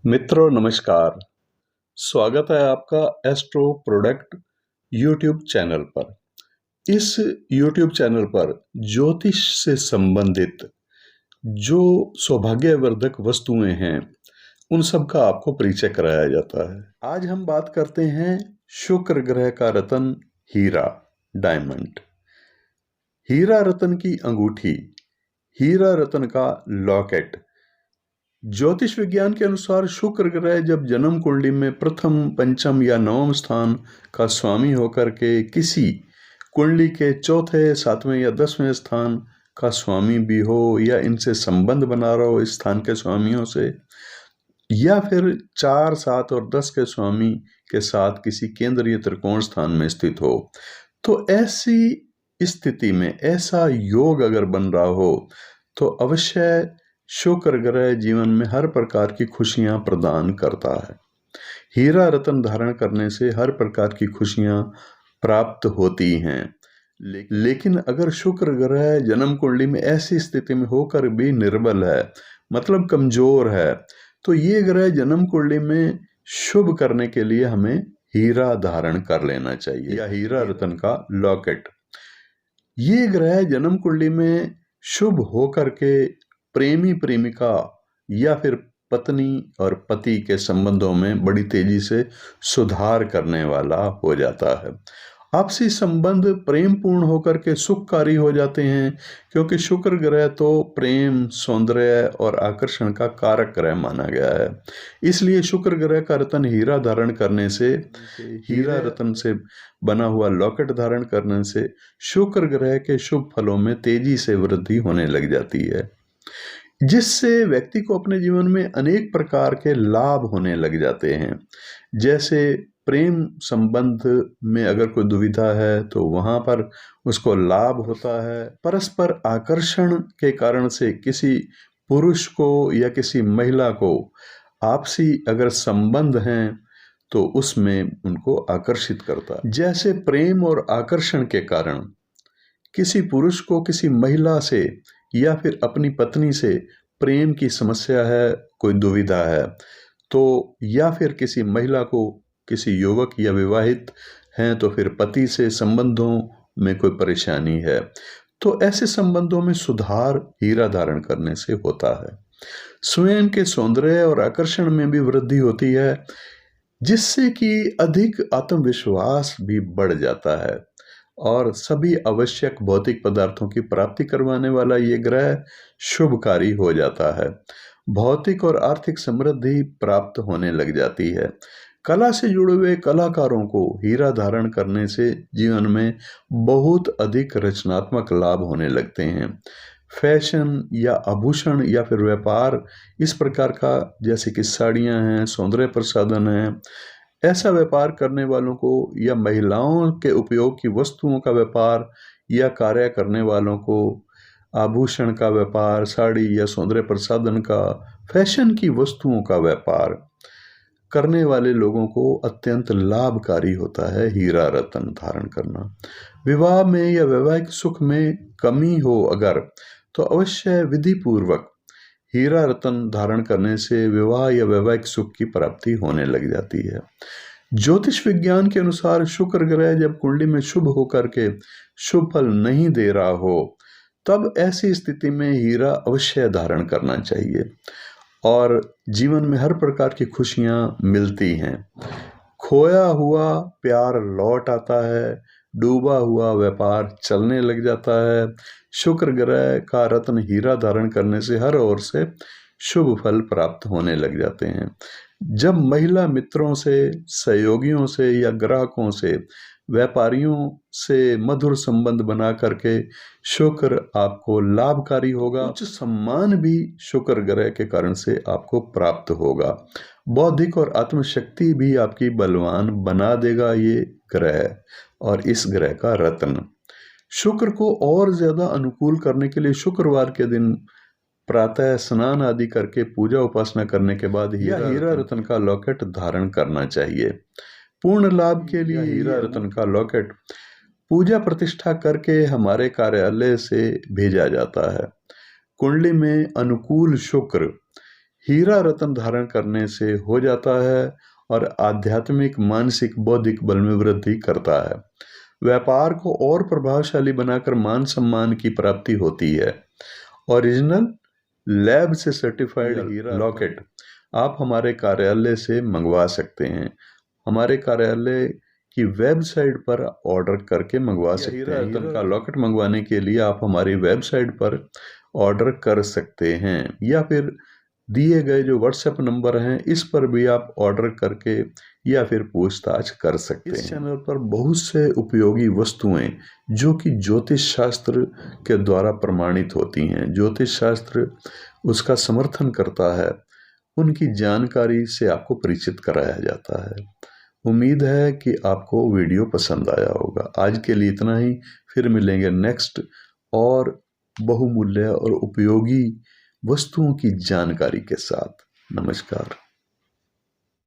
मित्रों नमस्कार। स्वागत है आपका एस्ट्रो प्रोडक्ट यूट्यूब चैनल पर। इस यूट्यूब चैनल पर ज्योतिष से संबंधित जो सौभाग्यवर्धक वस्तुएं हैं उन सब का आपको परिचय कराया जाता है। आज हम बात करते हैं शुक्र ग्रह का रत्न हीरा डायमंड, हीरा रत्न की अंगूठी, हीरा रत्न का लॉकेट। ज्योतिष विज्ञान के अनुसार शुक्र ग्रह जब जन्म कुंडली में प्रथम, पंचम या नवम स्थान का स्वामी होकर के किसी कुंडली के चौथे, सातवें या 10वें स्थान का स्वामी भी हो, या इनसे संबंध बना रहा हो इस स्थान के स्वामियों से, या फिर 4, 7 और 10 के स्वामी के साथ किसी केंद्रीय त्रिकोण स्थान में स्थित हो, तो ऐसी स्थिति में ऐसा योग अगर बन रहा हो तो अवश्य शुक्र ग्रह जीवन में हर प्रकार की खुशियां प्रदान करता है। हीरा रत्न धारण करने से हर प्रकार की खुशियां प्राप्त होती हैं। लेकिन अगर शुक्र ग्रह जन्म कुंडली में ऐसी स्थिति में होकर भी निर्बल है, मतलब कमजोर है, तो ये ग्रह जन्म कुंडली में शुभ करने के लिए हमें हीरा धारण कर लेना चाहिए, या हीरा रत्न का लॉकेट। ये ग्रह जन्म कुंडली में शुभ होकर के प्रेमी प्रेमिका या फिर पत्नी और पति के संबंधों में बड़ी तेजी से सुधार करने वाला हो जाता है। आपसी संबंध प्रेम पूर्ण होकर के सुखकारी हो जाते हैं, क्योंकि शुक्र ग्रह तो प्रेम, सौंदर्य और आकर्षण का कारक ग्रह माना गया है। इसलिए शुक्र ग्रह का रत्न हीरा धारण करने से, हीरा रत्न से बना हुआ लॉकेट धारण करने से शुक्र ग्रह के शुभ फलों में तेजी से वृद्धि होने लग जाती है, जिससे व्यक्ति को अपने जीवन में अनेक प्रकार के लाभ होने लग जाते हैं। जैसे प्रेम संबंध में अगर कोई दुविधा है तो वहां पर उसको लाभ होता है। परस्पर आकर्षण के कारण से किसी पुरुष को या किसी महिला को आपसी अगर संबंध हैं तो उसमें उनको आकर्षित करता है। जैसे प्रेम और आकर्षण के कारण किसी पुरुष को किसी महिला से या फिर अपनी पत्नी से प्रेम की समस्या है, कोई दुविधा है, तो या फिर किसी महिला को, किसी युवक या विवाहित हैं तो फिर पति से संबंधों में कोई परेशानी है, तो ऐसे संबंधों में सुधार हीरा धारण करने से होता है। स्वयं के सौंदर्य और आकर्षण में भी वृद्धि होती है, जिससे कि अधिक आत्मविश्वास भी बढ़ जाता है, और सभी आवश्यक भौतिक पदार्थों की प्राप्ति करवाने वाला ये ग्रह शुभकारी हो जाता है। भौतिक और आर्थिक समृद्धि प्राप्त होने लग जाती है। कला से जुड़े हुए कलाकारों को हीरा धारण करने से जीवन में बहुत अधिक रचनात्मक लाभ होने लगते हैं। फैशन या आभूषण या फिर व्यापार इस प्रकार का, जैसे कि साड़ियां हैं, सौंदर्य प्रसाधन है, ऐसा व्यापार करने वालों को, या महिलाओं के उपयोग की वस्तुओं का व्यापार या कार्य करने वालों को आभूषण का व्यापार, साड़ी या सौंदर्य प्रसाधन का, फैशन की वस्तुओं का व्यापार करने वाले लोगों को अत्यंत लाभकारी होता है हीरा रत्न धारण करना। विवाह में या वैवाहिक सुख में कमी हो अगर, तो अवश्य विधि पूर्वक हीरा रत्न धारण करने से विवाह या वैवाहिक सुख की प्राप्ति होने लग जाती है। ज्योतिष विज्ञान के अनुसार शुक्र ग्रह जब कुंडली में शुभ होकर के शुभ फल नहीं दे रहा हो, तब ऐसी स्थिति में हीरा अवश्य धारण करना चाहिए, और जीवन में हर प्रकार की खुशियां मिलती हैं। खोया हुआ प्यार लौट आता है, डूबा हुआ व्यापार चलने लग जाता है। शुक्र ग्रह का रत्न हीरा धारण करने से हर ओर से शुभ फल प्राप्त होने लग जाते हैं। जब महिला मित्रों से, सहयोगियों से या ग्राहकों से, व्यापारियों से मधुर संबंध बना करके शुक्र आपको लाभकारी होगा। उच्च सम्मान भी शुक्र ग्रह के कारण से आपको प्राप्त होगा। बौद्धिक और आत्मशक्ति भी आपकी बलवान बना देगा ये ग्रह और इस ग्रह का रत्न। शुक्र को और ज्यादा अनुकूल करने के लिए शुक्रवार के दिन प्रातः स्नान आदि करके पूजा उपासना करने के बाद हीरा रत्न का लॉकेट धारण करना चाहिए। पूर्ण लाभ के लिए हीरा रत्न का लॉकेट पूजा प्रतिष्ठा करके हमारे कार्यालय से भेजा जाता है। कुंडली में अनुकूल शुक्र हीरा रत्न धारण करने से हो जाता है और आध्यात्मिक, मानसिक, बौद्धिक बल में वृद्धि करता है। व्यापार को और प्रभावशाली बनाकर मान सम्मान की प्राप्ति होती है। ओरिजिनल लैब से सर्टिफाइड हीरा लॉकेट आप हमारे कार्यालय से मंगवा सकते हैं। हमारे कार्यालय की वेबसाइट पर ऑर्डर करके मंगवा सकते हैं। हीरा रत्न का लॉकेट मंगवाने के लिए आप हमारी वेबसाइट पर ऑर्डर कर सकते हैं या फिर दिए गए जो व्हाट्सएप नंबर हैं इस पर भी आप ऑर्डर करके या फिर पूछताछ कर सकते हैं। इस चैनल पर बहुत से उपयोगी वस्तुएं जो कि ज्योतिष शास्त्र के द्वारा प्रमाणित होती हैं, ज्योतिष शास्त्र उसका समर्थन करता है, उनकी जानकारी से आपको परिचित कराया जाता है। उम्मीद है कि आपको वीडियो पसंद आया होगा। आज के लिए इतना ही, फिर मिलेंगे नेक्स्ट और बहुमूल्य और उपयोगी वस्तुओं की जानकारी के साथ। नमस्कार।